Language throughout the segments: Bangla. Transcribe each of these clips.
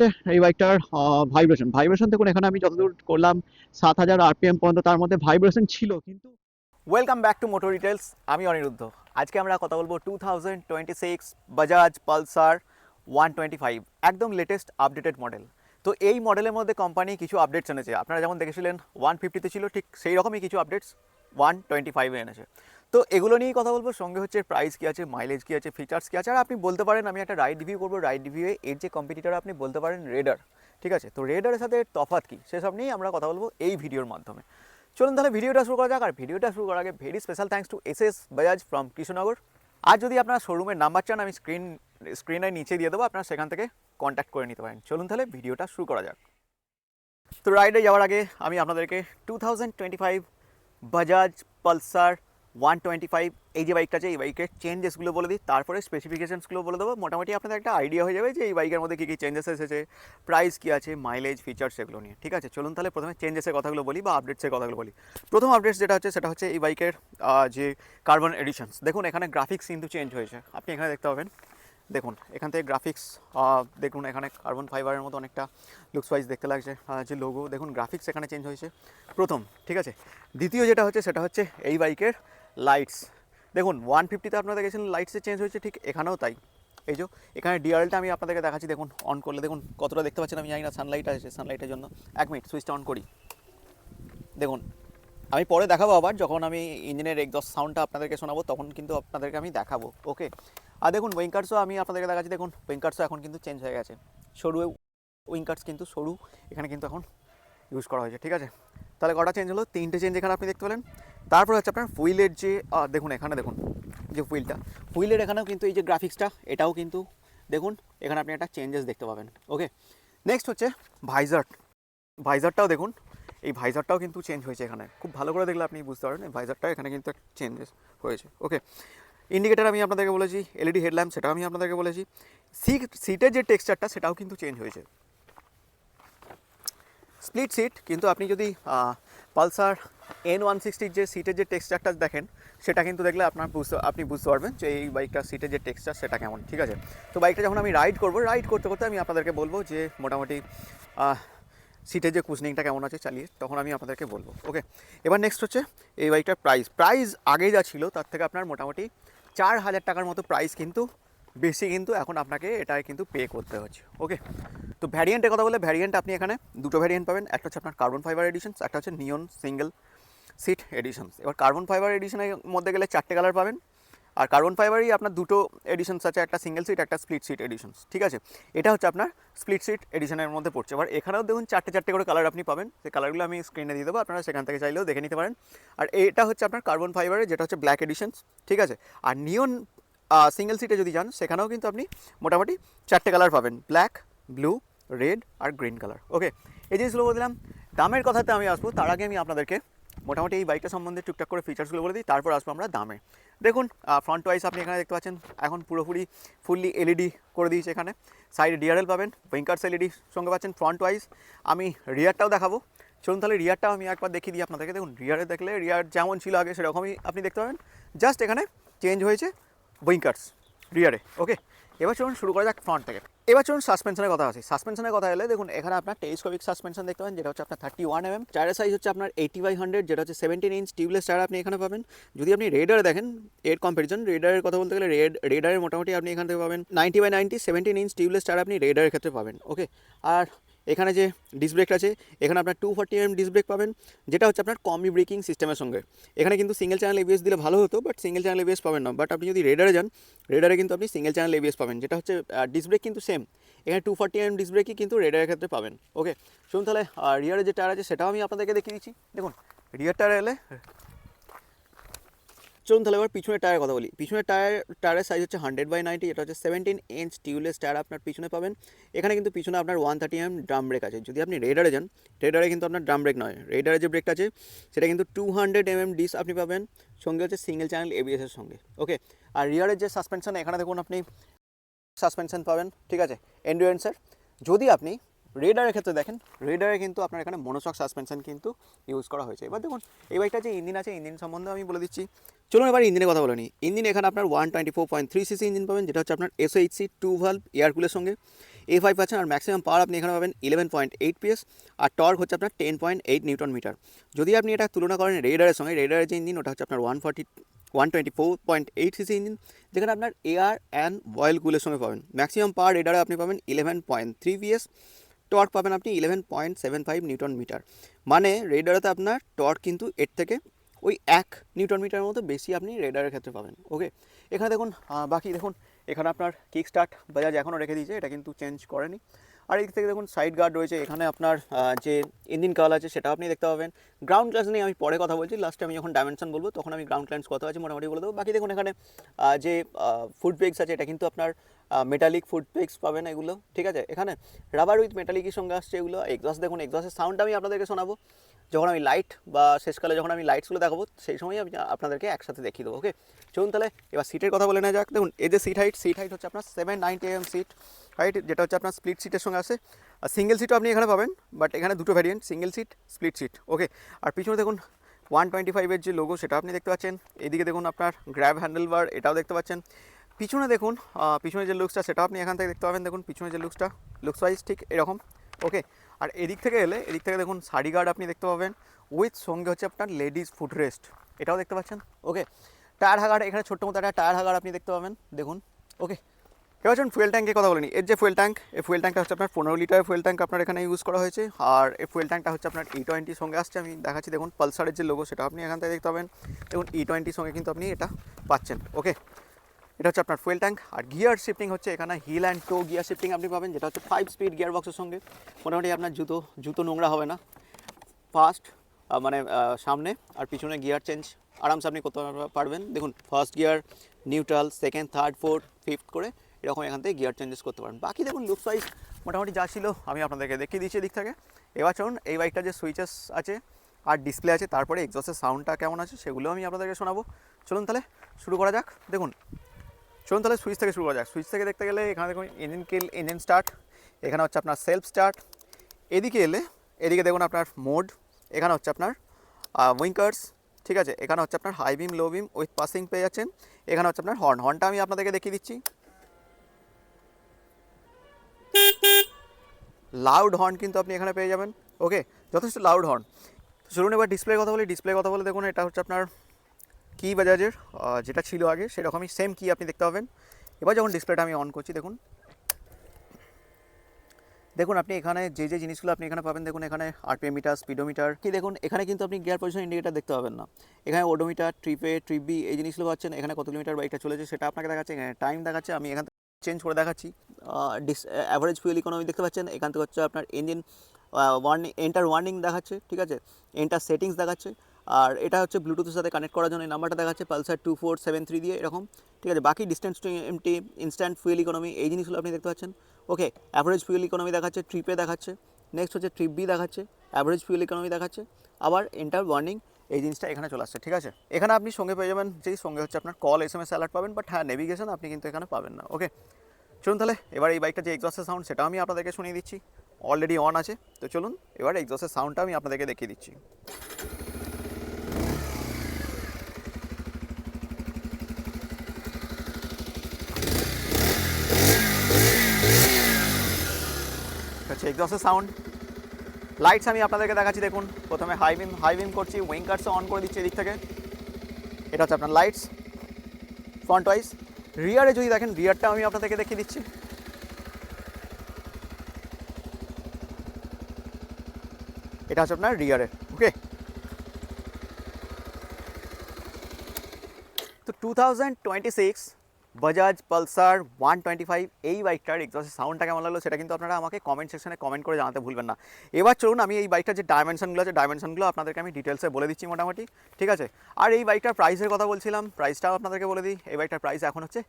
হচ্ছে এই বাইকটার ভাইব্রেশন দেখুন, এখানে আমি যতদূর করলাম 7000 আরপিএম পর্যন্ত তার মধ্যে ভাইব্রেশন ছিল, কিন্তু welcome back to motor details. আমি অনিরুদ্ধ। আজকে আমরা কথা বলবো 2026 বাজাজ পালসার 125, একদম লেটেস্ট আপডেটেড মডেল। তো এই মডেলের মধ্যে কোম্পানি কিছু আপডেটস এনেছে। আপনারা যেমন দেখেছিলেন 150তে ছিল, ঠিক সেই রকমই কিছু আপডেটস 125-এ এনেছে। তো এগুলো নিয়েই কথা বলবো, সঙ্গে হচ্ছে প্রাইস কী আছে, মাইলেজ কী আছে, ফিচার্স কী আছে। আর আপনি বলতে পারেন আমি একটা রাইড রিভিউ করবো, রাইড রিভিউয়ে এর যে কম্পিটিটর আপনি বলতে পারেন রেডার। ঠিক আছে, তো রেডারের সাথে তফাৎ কী সেসব নিয়েই আমরা কথা বলবো এই ভিডিওর মাধ্যমে। চলুন তাহলে ভিডিওটা শুরু করা যাক। আর ভিডিওটা শুরু করার আগে very special thanks to SS Bajaj from Krishnanagar. আর যদি আপনারা শোরুমের নাম্বার চান, আমি স্ক্রিনের নিচে দিয়ে দেবো, আপনারা সেখান থেকে কন্ট্যাক্ট করে নিতে পারেন। চলুন তাহলে ভিডিওটা শুরু করা যাক। তো রাইডে যাওয়ার আগে আমি আপনাদেরকে 2025 বাজাজ পালসার 125 এই যে বাইকটা আছে, এই বাইকের চেঞ্জেসগুলো বলে দিই, তারপরে স্পেসিফিকেশনসগুলো বলে দেবো। মোটামুটি আপনাদের একটা আইডিয়া হয়ে যাবে যে এই বাইকের মধ্যে কী কী চেঞ্জেস এসেছে, প্রাইস কী আছে, মাইলেজ, ফিচার্স, এগুলো নিয়ে। ঠিক আছে, চলুন তাহলে প্রথমে চেঞ্জেসের কথাগুলো বলি বা আপডেটসের কথাগুলো বলি। প্রথম আপডেটস যেটা হচ্ছে সেটা হচ্ছে এই বাইকের যে কার্বন এডিশনস। দেখুন এখানে গ্রাফিক্স কিন্তু চেঞ্জ হয়েছে, আপনি এখানে দেখতে পাবেন। দেখুন এখান থেকে গ্রাফিক্স, দেখুন এখানে কার্বন ফাইবারের মতো অনেকটা লুকস ওয়াইজ দেখতে লাগছে। যে লোগো, দেখুন গ্রাফিক্স এখানে চেঞ্জ হয়েছে প্রথম। ঠিক আছে, দ্বিতীয় যেটা হচ্ছে সেটা হচ্ছে এই বাইকের লাইটস। দেখুন 150তে আপনারা দেখেছেন লাইটসে চেঞ্জ হয়েছে, ঠিক এখানেও তাই। এই যে এখানে ডিআরএলটা আমি আপনাদেরকে দেখাচ্ছি, দেখুন অন করলে দেখুন কতটা দেখতে পাচ্ছেন। আমি জানি না, সানলাইট আছে, সানলাইটের জন্য 1 মিনিট সুইচটা অন করি। দেখুন আমি পরে দেখাবো, আবার যখন আমি ইঞ্জিনের এক্সস্ট সাউন্ডটা আপনাদেরকে শোনাবো তখন কিন্তু আপনাদেরকে আমি দেখাবো। ওকে, আর দেখুন উইঙ্কার্সও আমি আপনাদেরকে দেখাচ্ছি। দেখুন উইঙ্কার্সও এখন কিন্তু চেঞ্জ হয়ে গেছে, সরু উইঙ্কার্স কিন্তু সরু এখানে কিন্তু এখন ইউজ করা হয়েছে। ঠিক আছে, তাহলে কটা চেঞ্জ হলো? 3টে চেঞ্জ এখানে আপনি দেখতে পেলেন। তারপর হচ্ছে আপনার হুইলের যে দেখুন এখানে দেখুন যে হুইলের এখানেও কিন্তু এই যে গ্রাফিক্সটা, এটাও কিন্তু দেখুন এখানে আপনি একটা চেঞ্জেস দেখতে পাবেন। ওকে, নেক্সট হচ্ছে ভাইজারটাও দেখুন, এই ভাইজারটাও কিন্তু চেঞ্জ হয়েছে। এখানে খুব ভালো করে দেখলে আপনি বুঝতে পারবেন এই ভাইজারটা এখানে কিন্তু একটা চেঞ্জেস হয়েছে। ওকে, ইন্ডিকেটার আমি আপনাদেরকে বলেছি, এলইডি হেডল্যাম্প সেটাও আমি আপনাদেরকে বলেছি। সিটের যে টেক্সচারটা সেটাও কিন্তু চেঞ্জ হয়েছে, স্প্লিট সিট। কিন্তু আপনি যদি পালসার N160 যে সিটের যে টেক্সচারটা দেখেন, সেটা কিন্তু দেখলে আপনি বুঝতে পারবেন যে এই বাইকটার সিটের যে টেক্সচার সেটা কেমন। ঠিক আছে, তো বাইকটা যখন আমি রাইড করতে করতে আমি আপনাদেরকে বলবো যে মোটামুটি সিটের যে কুশনিংটা কেমন আছে চালিয়ে, তখন আমি আপনাদেরকে বলবো। ওকে, এবার নেক্সট হচ্ছে এই বাইকটার প্রাইস আগে যা ছিল তার থেকে আপনার মোটামুটি 4000 টাকার মতো প্রাইস কিন্তু বেশি, কিন্তু এখন আপনাকে এটাই কিন্তু পে করতে হচ্ছে। ওকে, তো ভ্যারিয়েন্টের কথা বলে, ভ্যারিয়েন্ট আপনি এখানে দুটো ভ্যারিয়েন্ট পাবেন। একটা হচ্ছে আপনার কার্বন ফাইবার এডিশনস, একটা হচ্ছে নিয়ন সিঙ্গেল সিট এডিশনস। এবার কার্বন ফাইবার এডিশনের মধ্যে গেলে 4টে কালার পাবেন। আর কার্বন ফাইবারই আপনার দুটো এডিশনস আছে, একটা সিঙ্গেল সিট, একটা স্প্লিট সিট এডিশনস। ঠিক আছে, এটা হচ্ছে আপনার স্প্লিট সিট এডিশনের মধ্যে পড়ছে। এবার এখানেও দেখুন 4টে করে কালার আপনি পাবেন, সেই কালারগুলো আমি স্ক্রিনে দিয়ে দেবো, আপনারা সেখান থেকে চাইলেও দেখে নিতে পারেন। আর এটা হচ্ছে আপনার কার্বন ফাইবারের, যেটা হচ্ছে ব্ল্যাক এডিশনস। ঠিক আছে, আর নিয়ন সিঙ্গেল সিটে যদি যান সেখানেও কিন্তু আপনি মোটামুটি 4টে কালার পাবেন, ব্ল্যাক, ব্লু, রেড আর গ্রিন কালার। ওকে, এই জিনিসগুলো বলে দিলাম। দামের কথাতে আমি আসবো, তার আগে আমি আপনাদেরকে মোটামুটি এই বাইকটা সম্বন্ধে টুকটাক করে ফিচার্সগুলো বলে দিই, তারপর আসবো আমরা দামে। দেখুন ফ্রন্ট ওয়াইজ আপনি এখানে দেখতে পাচ্ছেন এখন ফুললি এলইডি করে দিয়েছে। এখানে সাইডে ডিআরএল পাবেন, উইঙ্কার্স এলইডি সঙ্গে পাচ্ছেন ফ্রন্ট ওয়াইজ। আমি রিয়ারটাও দেখাবো, চলুন তাহলে রিয়ারটাও আমি একবার দেখিয়ে দিই আপনাদেরকে। দেখুন রিয়ারে দেখলে রিয়ার যেমন ছিল আগে সেরকমই আপনি দেখতে পাবেন, জাস্ট এখানে চেঞ্জ হয়েছে উইঙ্কার্স রিয়ারে। ওকে, এবার চলুন শুরু করা যাক ফ্রন্ট থেকে। এবার চলুন সাসপেনশনের কথা আছে। সাসপেনশনের কথা এলে দেখুন এখানে আপনার টেলিস্কোপিক সাসপেনশন দেখতে পাবেন, যেটা হচ্ছে আপনার 31 mm। টায়ারের সাইজ হচ্ছে আপনার 80/100, যেটা হচ্ছে 17 ইঞ্চ টিউবলেস টায়ার আপনি এখানে পাবেন। যদি আপনি রেডারে দেখেন এর কম্পারিজন, রেডারের কথা বলতে গেলে রেডারের মোটামুটি আপনি এখান থেকে পাবেন 90/90 17 ইঞ্চ টিউবলেস টায়ার আপনি রেডারের ক্ষেত্রে পাবেন। ওকে, আর এখানে যে ডিস্ক ব্রেক আছে, এখানে আপনার 240 mm ডিস্ক ব্রেক পাবেন, যেটা হচ্ছে আপনার কম্বি ব্রেকিং সিস্টেমের সঙ্গে। এখানে কিন্তু সিঙ্গেল চ্যানেল এবিএস দিলে ভালো হতো, বাট সিঙ্গেল চ্যানেল এবিএস পাবেন না। বাট আপনি যদি রেডারে যান, রেডারে কিন্তু আপনি সিঙ্গেল চ্যানেল এবিএস পাবেন, যেটা হচ্ছে ডিস্ক ব্রেক কিন্তু সেম। এখানে 240 mm ডিস্ক ব্রেকই কিন্তু রেডারের ক্ষেত্রে পাবেন। ওকে, শুনুন তাহলে রিয়ারের যে টায়ার আছে সেটাও আমি আপনাদেরকে দেখিয়ে দিচ্ছি। দেখুন রিয়ার টায়ার এলে, চলুন তাহলে এবার পিছনের টায়ারের কথা বলি। পিছনের টায়ারের সাইজ হচ্ছে 100/90, এটা হচ্ছে 17 ইঞ্চ টিউবলেস টায়ার আপনার পিছনে পাবেন। এখানে কিন্তু পিছনে আপনার 130 mm ড্রাম ব্রেক আছে। যদি আপনি রেডারে যান, রেডারে কিন্তু আপনার ড্রাম ব্রেক নয়, রেডারে যে ব্রেকটা আছে সেটা কিন্তু 200 mm ডিস্ক আপনি পাবেন, সঙ্গে হচ্ছে সিঙ্গেল চ্যানেল এবিএসের সঙ্গে। ওকে, আর রিয়ারের যে সাসপেনশন, এখানে দেখুন আপনি সাসপেনশন পাবেন। ঠিক আছে, এন্ডুরেন্সের। যদি আপনি রেডারের ক্ষেত্রে দেখেন, রেডারে কিন্তু আপনার এখানে মনোশক সাসপেনশন কিন্তু ইউজ করা হয়েছে। এবার দেখুন এই বাইকটা যে ইঞ্জিন আছে, ইঞ্জিন সম্বন্ধে আমি বলে দিচ্ছি। চলুন এবার ইঞ্জিনের কথা বলে নিই। ইঞ্জিন এখানে আপনার 124.3 cc ইঞ্জিন পাবেন, যেটা হচ্ছে আপনার SHC 2 ভালভ এয়ার কুলের সঙ্গে। A5 পাচ্ছেন, আর ম্যাক্সিমাম পাওয়ার আপনি এখানে পাবেন 11.8 PS, আর টর্ক হচ্ছে আপনার 10.8 নিউটন মিটার। যদি আপনি এটা তুলনা করেন রেডারের সঙ্গে, রেডারের যে ইঞ্জিন ওটা হচ্ছে আপনার 124.8 সিসি ইঞ্জিন, যেখানে আপনার এয়ার অ্যান্ড অয়েল কুলের সঙ্গে পাবেন। ম্যাক্সিমাম পাওয়ার রেডারে আপনি পাবেন 11.3 PS, টর্ক পাবেন আপনি 11.75 নিউটন মিটার। মানে রেডারেতে আপনার টর্ক কিন্তু এর থেকে ওই 1 নিউটন মিটারের মতো বেশি আপনি রেডারের ক্ষেত্রে পাবেন। ওকে, এখানে দেখুন বাকি দেখুন এখানে আপনার কিক স্টার্ট বাজাজ এখনও রেখে দিয়েছে, এটা কিন্তু চেঞ্জ করেনি। আর এই দিক থেকে দেখুন সাইড গার্ড রয়েছে, এখানে আপনার যে ইঞ্জিন কাল আছে সেটা আপনি দেখতে পাবেন। গ্রাউন্ড ক্লাস নিয়ে আমি পরে কথা বলছি, লাস্টে আমি যখন ডাইমেনশন বলবো তখন আমি গ্রাউন্ড ক্লাস কত আছে মোটামুটি বলে দেবো। বাকি দেখুন এখানে যে ফুড পেগস আছে এটা কিন্তু আপনার মেটালিক ফুড পেগস পাবেন এগুলো, ঠিক আছে। এখানে রাবার উইথ মেটালিকের সঙ্গে আসছে এগুলো। এক্সস্ট দেখুন, এক্সস্টের সাউন্ডটা আমি আপনাদেরকে শোনাবো যখন আমি লাইট বা শেষকালে যখন আমি লাইটসগুলো দেখাবো সেই সময় আমি আপনাদেরকে একসাথে দেখিয়ে দেবো। ওকে, চলুন তাহলে এবার সিটের কথা বলে নেওয়া যাক। দেখুন এই যে সিট হাইট হচ্ছে আপনার 790 mm সিট হাইট, যেটা হচ্ছে আপনার স্প্লিট সিটের সঙ্গে আসে। আর সিঙ্গেল সিটও আপনি এখানে পাবেন, বাট এখানে দুটো variant, single seat, split seat. Okay, আর পিছনে দেখুন 125-এর যে লোগো সেটা আপনি দেখতে পাচ্ছেন। এদিকে দেখুন আপনার গ্র্যাব হ্যান্ডেল বার, এটাও দেখতে পাচ্ছেন। পিছনে দেখুন পিছনে যে লুকসটা সেটা আপনি এখান থেকে দেখতে পাবেন। দেখুন পিছনে যে লুকসটা, লুকস ওয়াইজ ঠিক এরকম। ওকে, আর এদিক থেকে এলে এদিক থেকে দেখুন সারি গার্ড আপনি দেখতে পাবেন, উইথ সঙ্গে হচ্ছে আপনার লেডিস ফুট রেস্ট, এটাও দেখতে পাচ্ছেন। ওকে, টায়ার হাগার, এখানে ছোট্ট মতো একটা টায়ার হাগার আপনি দেখতে পাবেন দেখুন। ওকে, এবার চলুন ফুয়েল ট্যাঙ্কের কথা বলে নিই। এর যে ফুয়েল ট্যাঙ্ক, এই ফুয়েল ট্যাঙ্কটা হচ্ছে আপনার 15 লিটারের ফুয়েল ট্যাঙ্ক আপনার এখানে ইউজ করা হয়েছে। আর এই ফুয়েল ট্যাঙ্কটা হচ্ছে আপনার E20 সঙ্গে আসছে, আমি দেখাচ্ছি। দেখুন পালসারের যে লোগো সেটা আপনি এখান থেকে দেখতে পাবেন। দেখুন E20 সঙ্গে কিন্তু আপনি এটা পাচ্ছেন। ওকে, এটা হচ্ছে আপনার ফুয়েল ট্যাঙ্ক। আর গিয়ার শিফটিং হচ্ছে এখানে heel and toe gear shifting আপনি পাবেন, যেটা হচ্ছে 5 স্পিড গিয়ার বক্সের সঙ্গে। মোটামুটি আপনার জুতো নোংরা হবে না, ফার্স্ট মানে সামনে আর পিছনে গিয়ার চেঞ্জ আরামসে আপনি করতে পারবেন। দেখুন first gear, neutral, second, third, fourth, fifth করে এরকম এখান থেকে গিয়ার চেঞ্জেস করতে পারেন। বাকি দেখুন লুক সাইজ মোটামুটি যা ছিল আমি আপনাদেরকে দেখিয়ে দিয়েছি এদিক থেকে। এবার চলুন এই বাইকটা যে সুইচেস আছে আর ডিসপ্লে আছে, তারপরে এক্সস্টের সাউন্ডটা কেমন আছে সেগুলো আমি আপনাদেরকে শোনাবো। চলুন তাহলে শুরু করা যাক। দেখুন চলুন তাহলে সুইচ থেকে শুরু করা যাক। সুইচ থেকে দেখতে গেলে এখানে দেখুন ইঞ্জিন কিল, ইঞ্জিন স্টার্ট, এখানে হচ্ছে আপনার সেলফ স্টার্ট। এদিকে এলে এদিকে দেখুন আপনার মোড, এখানে হচ্ছে আপনার উইঙ্কার্স, ঠিক আছে। এখানে হচ্ছে আপনার high beam, low beam with passing পেয়ে যাচ্ছেন। এখানে হচ্ছে আপনার হর্নটা আমি আপনাদেরকে দেখিয়ে দিচ্ছি। লাউড হর্ন কিন্তু আপনি এখানে পেয়ে যাবেন। ওকে, যথেষ্ট লাউড হর্ন। চলুন এবার ডিসপ্লে কথা বলি। ডিসপ্লে কথা বলে দেখুন এটা হচ্ছে আপনার কি বাজাজের যেটা ছিল আগে সেরকমই সেম কি আপনি দেখতে পাবেন। এবার যখন ডিসপ্লেটা আমি অন করছি দেখুন, দেখুন আপনি এখানে যে যে জিনিসগুলো আপনি এখানে পাবেন, দেখুন এখানে আরপিএম মিটার, স্পিডোমিটার, কি দেখুন এখানে কিন্তু আপনি গিয়ার পজিশন ইন্ডিকেটার দেখতে পাবেন না। এখানে ওডোমিটার, ট্রিপ এ, ট্রিপ বি এই জিনিসগুলো পাচ্ছেন। এখানে কত কিলোমিটার বাইকটা চলেছে সেটা আপনাকে দেখাচ্ছে, এখানে টাইম দেখাচ্ছে। আমি এখান থেকে চেঞ্জ করে দেখাচ্ছি। অ্যাভারেজ ফুয়েল ইকোনমি দেখতে পাচ্ছেন। এখান থেকে হচ্ছে আপনার ইঞ্জিন এন্টার ওয়ার্নিং দেখাচ্ছে, ঠিক আছে, এন্টার সেটিংস দেখাচ্ছে। আর এটা হচ্ছে ব্লুটুথের সাথে কানেক্ট করার জন্য এই নাম্বারটা দেখাচ্ছে, পালসার 2473 দিয়ে এরকম, ঠিক আছে। বাকি distance to empty, instant fuel economy এই জিনিসগুলো আপনি দেখতে পাচ্ছেন। ওকে, অ্যাভারেজ ফুয়েল ইকোনমি দেখাচ্ছে, ট্রিপে দেখাচ্ছে, নেক্সট হচ্ছে ট্রিপ বি দেখাচ্ছে, অ্যাভারেজ ফুয়েল ইকোনমি দেখাচ্ছে, আবার এন্টার ওয়ার্নিং এই জিনিসটা এখানে চলে আসছে, ঠিক আছে। এখানে আপনি সঙ্গে পেয়ে যাবেন, যেই সঙ্গে হচ্ছে আপনার কল, SMS অ্যালার্ট পাবেন, বাট হ্যাঁ নেভিগেশন আপনি কিন্তু এখানে পাবেন না। ওকে, চলুন তাহলে এবার এই বাইকটা যে এক্সস্টের সাউন্ড সেটা আমি আপনাদেরকে শুনিয়ে দিচ্ছি। অলরেডি অন আছে, তো চলুন এবার এক্সস্টের সাউন্ডটা আমি আপনাদেরকে দেখিয়ে দিচ্ছি। হচ্ছে এক্সস্টের সাউন্ড। লাইটস আমি আপনাদেরকে দেখাচ্ছি। দেখুন প্রথমে হাই বিম করছি, উইঙ্কার্সও অন করে দিচ্ছি এদিক থেকে। এটা হচ্ছে আপনার লাইটস ফ্রন্ট ওয়াইজ। রিয়ারে যদি দেখেন, রিয়ারটা আমি আপনাদেরকে দেখিয়ে দিচ্ছি। এটা হচ্ছে আপনার রিয়ারে। ওকে, তো 2026 বাজাজ পালসার 125 এই বাইকটার এক্সস্টের সাউন্ডটা কেমন লাগলো সেটা কিন্তু আপনারা আমাকে কমেন্ট সেকশনে কমেন্ট করে জানাতে ভুলবেন না। এবার চলুন আমি এই বাইকটার যে ডাইমেনশনগুলো আছে ডাইমেনশনগুলো আপনাদেরকে আমি ডিটেলসে বলে দিচ্ছি মোটামুটি, ঠিক আছে। আর এই বাইকটার প্রাইসের কথা বলছিলাম, প্রাইসটাও আপনাদেরকে বলে দিই। এই বাইকটার প্রাইস এখন হচ্ছে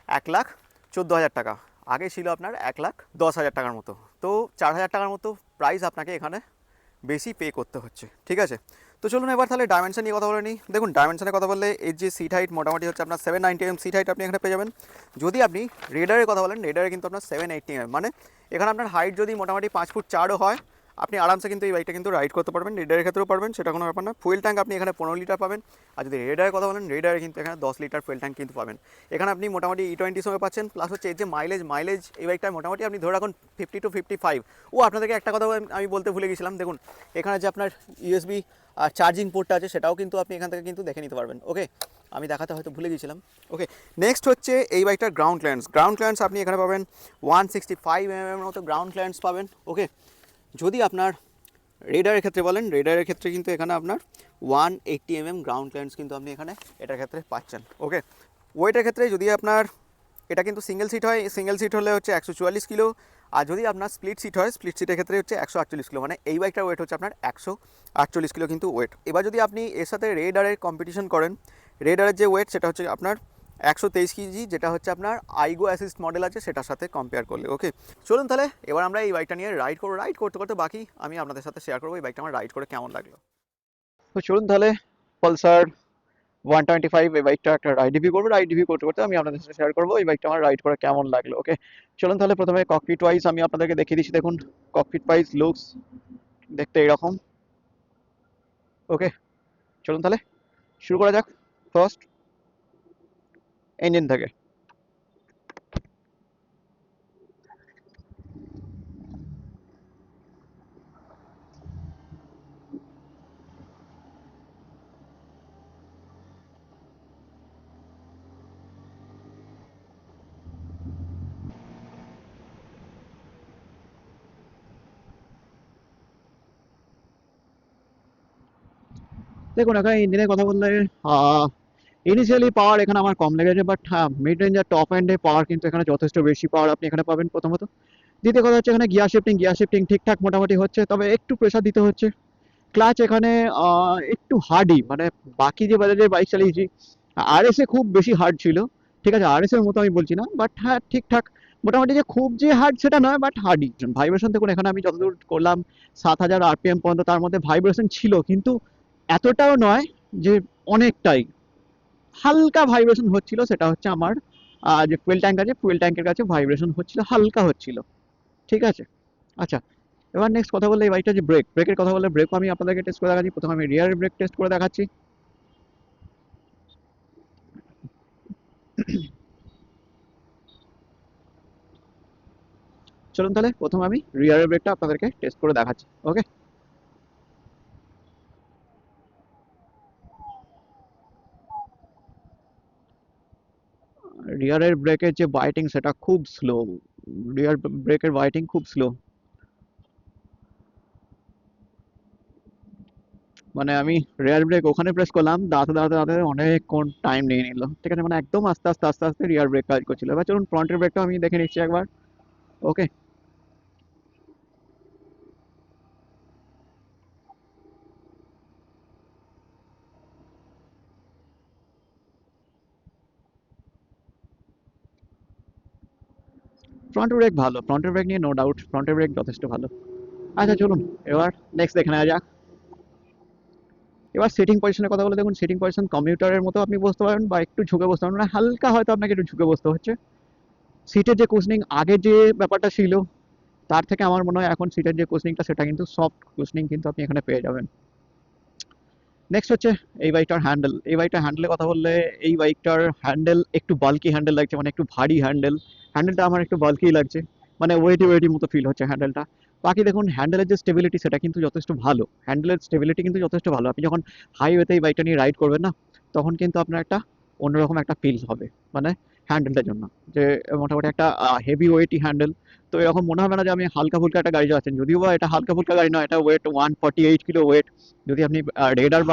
1,14,000 টাকা, আগে ছিল আপনার 1,10,000 টাকার মতো। তো 4,000 টাকার মতো প্রাইস আপনাকে এখানে বেশি পে করতে হচ্ছে, ঠিক আছে। তো চলুন এবার তাহলে ডাইমেনশন নিয়ে কথা বলে নিই। দেখুন ডাইমেনশনের কথা বললে এর যে সিট হাইট মোটামুটি হচ্ছে আপনার 790 mm সিট হাইট আপনি এখানে পেয়ে যাবেন। যদি আপনি রেডারের কথা বলেন, রেডারে কিন্তু আপনার 780 mm, মানে এখানে আপনার হাইট যদি মোটামুটি 5 ফুট 4ও হয়, আপনি আরামসে কিন্তু এই বাইকটা কিন্তু রাইড করতে পারবেন, রেডারের ক্ষেত্রেও পারবেন, সেটা কোনো ব্যাপার না। ফুয়েল ট্যাঙ্ক আপনি এখানে 15 লিটার পাবেন, আর যদি রেডারের কথা বলেন রেডারে কিন্তু এখানে 10 লিটার ফুয়েল ট্যাঙ্ক কিন্তু পাবেন। এখানে আপনি মোটামুটি E20 সময় পাচ্ছেন, প্লাস হচ্ছে এর যে মাইলেজ এই বাইকটায় মোটামুটি আপনি ধরে রাখুন 50 to 55। ও আপনাদেরকে একটা কথা আমি বলতে ভুলে গেছিলাম, দেখুন এখানে যে আপনার ইউএসবি চার্জিং পোর্টটা আছে সেটাও কিন্তু আপনি এখান থেকে কিন্তু দেখে নিতে পারবেন। ওকে, আমি দেখাতে হয়তো ভুলে গিয়েছিলাম। ওকে, নেক্সট হচ্ছে এই বাইকটার গ্রাউন্ড ক্লিয়ারেন্স আপনি এখানে পাবেন 165 mm মতো গ্রাউন্ড ক্লিয়ারেন্স পাবেন। ওকে, যদি আপনার রেডারের ক্ষেত্রে বলেন, রেডারের ক্ষেত্রে কিন্তু এখানে আপনার 180 mm গ্রাউন্ড ক্লিয়ারেন্স কিন্তু আপনি এখানে এটার ক্ষেত্রে পাচ্ছেন। ওকে, ওয়েটের ক্ষেত্রে যদি আপনার এটা কিন্তু সিঙ্গেল সিট হয়, সিঙ্গেল সিট হলে হচ্ছে 144 কিলো, আর যদি আপনার স্প্লিট সিট হয়, স্প্লিট সিটের ক্ষেত্রে হচ্ছে 148 কিলো, মানে এই বাইকটার ওয়েট হচ্ছে আপনার 148 কিলো কিন্তু ওয়েট। এবার যদি আপনি এর সাথে রেডারের কম্পিটিশন করেন, রেডারের যে ওয়েট সেটা হচ্ছে আপনার 123 কেজি, যেটা হচ্ছে আপনার আইগো অ্যাসিস্ট মডেল আছে সেটার সাথে কম্পেয়ার করলে। ওকে, চলুন তাহলে এবার আমরা এই বাইকটা নিয়ে রাইড করতে করতে বাকি আমি আপনাদের সাথে শেয়ার করবো এই বাইকটা আমার রাইড করে কেমন লাগলো। তো চলুন তাহলে পালসার 125 এই বাইকটা একটা রাইড রিভিউ করবো। রাইড রিভিউ করতে করতে আমি আপনাদের সাথে শেয়ার করবো এই বাইকটা আমার রাইড করে কেমন লাগলো। ওকে, চলুন তাহলে প্রথমে ককপিট ওয়াইজ আমি আপনাদেরকে দেখিয়ে দিচ্ছি। দেখুন ককপিট ওয়াইজ লুকস দেখতে এরকম। ওকে, চলুন তাহলে শুরু করা যাক। ফার্স্ট ইঞ্জিন থেকে। দেখুন এখানে ইঞ্জিনের কথা বললে ইনিশিয়ালি পাওয়ার এখানে আমার কম লেগেছে, বাট হ্যাঁ মিড রেঞ্জ আর টপ এন্ডে পাওয়ার কিন্তু এখানে যথেষ্ট বেশি পাওয়ার আপনি এখানে পাবেন প্রথমত। দ্বিতীয় কথা হচ্ছে এখানে গিয়ার শিফটিং ঠিকঠাক মোটামুটি হচ্ছে, তবে একটু প্রেশার দিতে হচ্ছে। ক্লাচ এখানে একটু হার্ডই, মানে বাকি যে বাজাজের বাইক চালিয়েছি আরএস এ খুব বেশি হার্ড ছিল, ঠিক আছে আরএস এর মতো আমি বলছি না, বাট হ্যাঁ ঠিকঠাক মোটামুটি, যে খুব যে হার্ড সেটা নয়, বাট হার্ডই। ভাইব্রেশন দেখুন এখানে আমি যতদূর করলাম 7000 আরপিএম পর্যন্ত, তার মধ্যে ভাইব্রেশন ছিল, কিন্তু এতটাও নয় যে অনেকটাই। হালকা ভাইব্রেশন হচ্ছিল, সেটা হচ্ছে আমার যে ফুয়েল ট্যাঙ্ক আছে ফুয়েল ট্যাঙ্কের কাছে ভাইব্রেশন হচ্ছিল, হালকা হচ্ছিল, ঠিক আছে। আচ্ছা, এবার নেক্সট কথা বললে এই বাইকটা যে ব্রেকের কথা বললে, ব্রেকও আমি আপনাদেরকে টেস্ট করে দেখাচ্ছি। প্রথমে আমি রিয়ার ব্রেক টেস্ট করে দেখাচ্ছি। চলুন তাহলে প্রথমে আমি রিয়ার ব্রেকটা আপনাদেরকে টেস্ট করে দেখাচ্ছি। ওকে, রিয়ারের ব্রেকের যে বাইটিং সেটা খুব স্লো, রিয়ার ব্রেকের বাইটিং খুব স্লো। মানে আমি রিয়ার ব্রেক ওখানে প্রেস করলাম, দাঁড়াতে দাঁড়াতে দাঁড়াতে অনেকক্ষণ টাইম নিয়ে নিল, ঠিক আছে, মানে একদম আস্তে আস্তে আস্তে আস্তে রিয়ার ব্রেক কাজ করছিল। এবার চলুন ফ্রন্টের ব্রেকটা আমি দেখে নিচ্ছি একবার। ওকে, ফ্রন্টের ব্রেক ভালো, ফ্রন্টের ব্রেক নিয়ে নো ডাউট, ফ্রন্টের ব্রেক যথেষ্ট ভালো। আচ্ছা চলুন এবার নেক্সট দেখে নেওয়া যাক। এবার সিটিং পজিশনের কথা বলে, দেখুন সিটিং পজিশন কমিউটারের মতো আপনি বসতে পারেন বা একটু ঝুঁকে বসতে পারেন, মানে হালকা হয়তো আপনাকে একটু ঝুঁকে বসতে হচ্ছে। সিটের যে কুশনিং আগে যে ব্যাপারটা ছিল, তার থেকে আমার মনে হয় এখন সিটের যে কুশনিংটা সেটা কিন্তু সফট কুশনিং কিন্তু আপনি এখানে পেয়ে যাবেন। নেক্সট হচ্ছে এই বাইকটার হ্যান্ডেল। এই বাইকটার হ্যান্ডেলের কথা বললে, এই বাইকটার হ্যান্ডেল একটু বাল্কি হ্যান্ডেল লাগছে, মানে একটু ভারী হ্যান্ডেল। হ্যান্ডেলটা আমার একটু বাল্কি লাগছে, মানে ওয়েটি মতো ফিল হচ্ছে হ্যান্ডেলটা। বাকি দেখুন হ্যান্ডেলের যে স্টেবিলিটি সেটা কিন্তু যথেষ্ট ভালো, হ্যান্ডেলের স্টেবিলিটি কিন্তু যথেষ্ট ভালো। আপনি যখন হাইওয়েতে এই বাইকটা নিয়ে রাইড করবেন না, তখন কিন্তু আপনার একটা অন্যরকম একটা ফিল হবে, মানে হ্যান্ডেলটার জন্য, যে মোটামুটি একটা হেভি ওয়েটি হ্যান্ডেল। তো এরকম মনে হবে না যে আমি হালকা ফুলকা একটা গাড়ি চালাচ্ছেন, যদিও বা এটা হালকা ফুলকা গাড়ি নয়, এটা ওয়েট 148 কিলো ওয়েট। যদি আপনি রেডার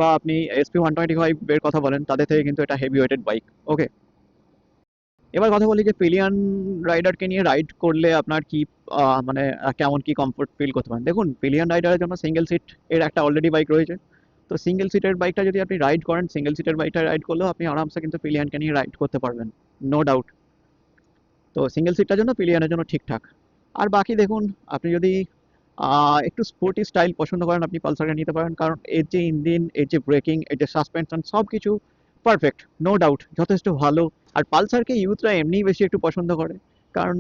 বা আপনি SP125 এর কথা বলেন, তাদের থেকে কিন্তু এটা হেভি ওয়েটেড বাইক। ওকে, এবার কথা বলি যে পিলিয়ন রাইডারকে নিয়ে রাইড করলে আপনার কি মানে কেমন কি কমফোর্ট ফিল করতে পারেন। দেখুন পিলিয়ন রাইডারের জন্য সিঙ্গেল সিট এর একটা অলরেডি বাইক রয়েছে, তো সিঙ্গেল সিটের বাইকটা যদি আপনি রাইড করেন, সিঙ্গেল সিটের বাইকটা রাইড করলেও আপনি আরামসে কিন্তু পিলিয়নকে নিয়ে রাইড করতে পারবেন, নো ডাউট। তো সিঙ্গেল সিটটার জন্য পিলিয়নের জন্য ঠিকঠাক। আর বাকি দেখুন আপনি যদি একটু স্পোর্টি স্টাইল পছন্দ করেন, আপনি পালসারকে নিতে পারেন, কারণ এর যে ইঞ্জিন, এর যে ব্রেকিং, এর যে সাসপেনশন, সব কিছু পারফেক্ট, নো ডাউট, যথেষ্ট ভালো। আর পালসারকে ইউথরা এমনিই বেশি একটু পছন্দ করে, কারণ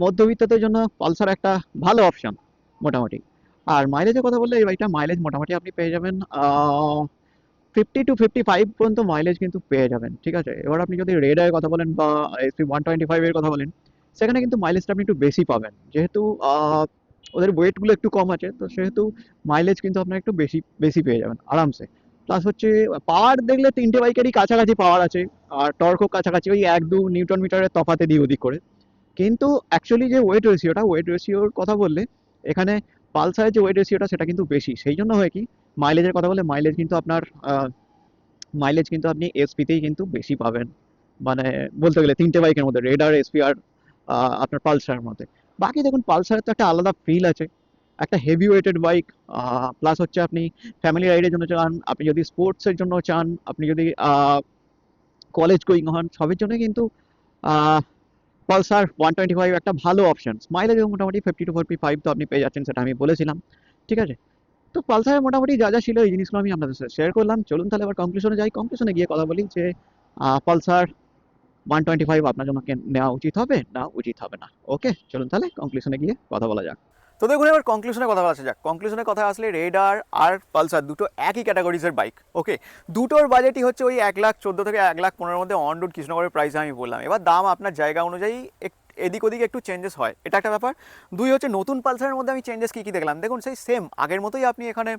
মধ্যবিত্তদের জন্য পালসার একটা ভালো অপশন মোটামুটি। আর মাইলেজের কথা বললে এই বাইকটা মাইলেজ মোটামুটি আপনি পেয়ে যাবেন 50 to 55 পর্যন্ত মাইলেজ কিন্তু পেয়ে যাবেন, ঠিক আছে। এবার আপনি যদি রেডারের কথা বলেন বা SP 125 এর কথা বলেন, সেখানে কিন্তু মাইলেজটা আপনি একটু বেশি পাবেন, যেহেতু ওদের ওয়েটগুলো একটু কম আছে, তো সেহেতু মাইলেজ কিন্তু আপনার একটু বেশি বেশি পেয়ে যাবেন আরামসে। প্লাস হচ্ছে পাওয়ার দেখলে তিনটে বাইকেরই কাছাকাছি পাওয়ার আছে, আর টর্কও কাছাকাছি, ওই 1-2 নিউটন মিটারের তফাতে দিয়ে ওদিক করে। কিন্তু অ্যাকচুয়ালি যে ওয়েট রেশিওর কথা বললে এখানে পালসারের যে ওয়েট রেশিওটা সেটা কিন্তু বেশি, সেই জন্য হয় কি মাইলেজের কথা বলে মাইলেজ কিন্তু আপনার মাইলেজ কিন্তু আপনি এসপিতেই কিন্তু বেশি পাবেন, মানে বলতে গেলে তিনটে বাইকের মধ্যে রেডার, এসপি আর আপনার পালসারের মধ্যে। বাকি দেখুন পালসারের তো একটা আলাদা ফিল আছে, একটা হেভি ওয়েটেড বাইক, প্লাস হচ্ছে আপনি ফ্যামিলি রাইডের জন্য চান, আপনি যদি স্পোর্টসের জন্য চান, আপনি যদি কলেজ গোয়িং হন, সবের জন্য কিন্তু পালসার 125 একটা ভালো অপশন। মাইলেজ মোটামুটি 50 to 55 তো আপনি পেয়ে যাচ্ছেন, সেটা আমি বলেছিলাম, ঠিক আছে। তো পালসারের মোটামুটি যা যা ছিল এই জিনিসগুলো আমি আপনাদের সাথে শেয়ার করলাম। চলুন তাহলে এবার কনক্লুশনে যাই, কনক্লুশনে গিয়ে কথা বলি যে পালসার 125 আপনার জন্য নেওয়া উচিত হবে না উচিত হবে না। ওকে, চলুন তাহলে কনক্লুশনে গিয়ে কথা বলা যাক। তো দেখুন এবার কনক্লুশনের কথা আসা যাক। কনক্লুশনের কথা আসলে রেডার আর পালসার দুটো একই ক্যাটাগরিজের বাইক, ওকে। দুটোর বাজেটই হচ্ছে ওই 1,14,000 থেকে 1,15,000 মধ্যে অন রোড কৃষ্ণনগরের প্রাইস আমি বললাম। এবার দাম আপনার জায়গা অনুযায়ী এদিক ওদিক একটু চেঞ্জেস হয়, এটা একটা ব্যাপার। দুই হচ্ছে নতুন পালসারের মধ্যে আমি চেঞ্জেস কী কী দেখলাম, দেখুন সেই সেম আগের মতোই আপনি এখানে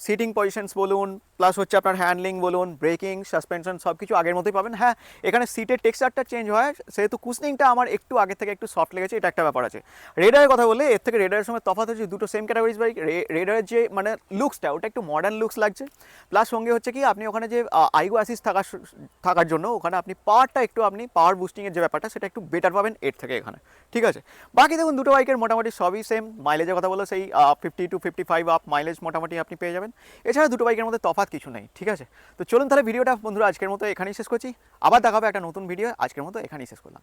সিটিং পজিশনস বলুন, প্লাস হচ্ছে আপনার হ্যান্ডলিং বলুন, ব্রেকিং, সাসপেনশন সব কিছু আগের মতোই পাবেন। হ্যাঁ, এখানে সিটের টেক্সচারটা চেঞ্জ হয়, সেহেতু কুশনিংটা আমার একটু আগের থেকে একটু সফট লেগেছে, এটা একটা ব্যাপার আছে। রেডারের কথা বললে এর থেকে রেডারের সঙ্গে তফাৎ হচ্ছে দুটো সেম ক্যাটাগরিজ বাইক। রেডারের যে মানে লুকসটা ওটা একটু মডার্ন লুকস লাগছে, প্লাস সঙ্গে হচ্ছে কি আপনি ওখানে যে আইগো অ্যাসিস থাকার জন্য ওখানে আপনি পাওয়ারটা একটু আপনি পাওয়ার বুস্টিংয়ের যে ব্যাপারটা সেটা একটু বেটার পাবেন এর থেকে এখানে, ঠিক আছে। বাকি দেখুন দুটো বাইকের মোটামুটি সবই সেম। মাইলেজের কথা বললে সেই 50 to 55 আপ মাইলেজ মোটামুটি আপনি পেয়ে যাবেন। এছাড়া দুটো বাইকের মধ্যে তফাৎ কিছু নেই, ঠিক আছে। তো চলুন তাহলে ভিডিওটা বন্ধুরা আজকের মতো এখানেই শেষ করছি, আবার দেখাবে একটা নতুন ভিডিও। আজকের মতো এখানেই শেষ করলাম।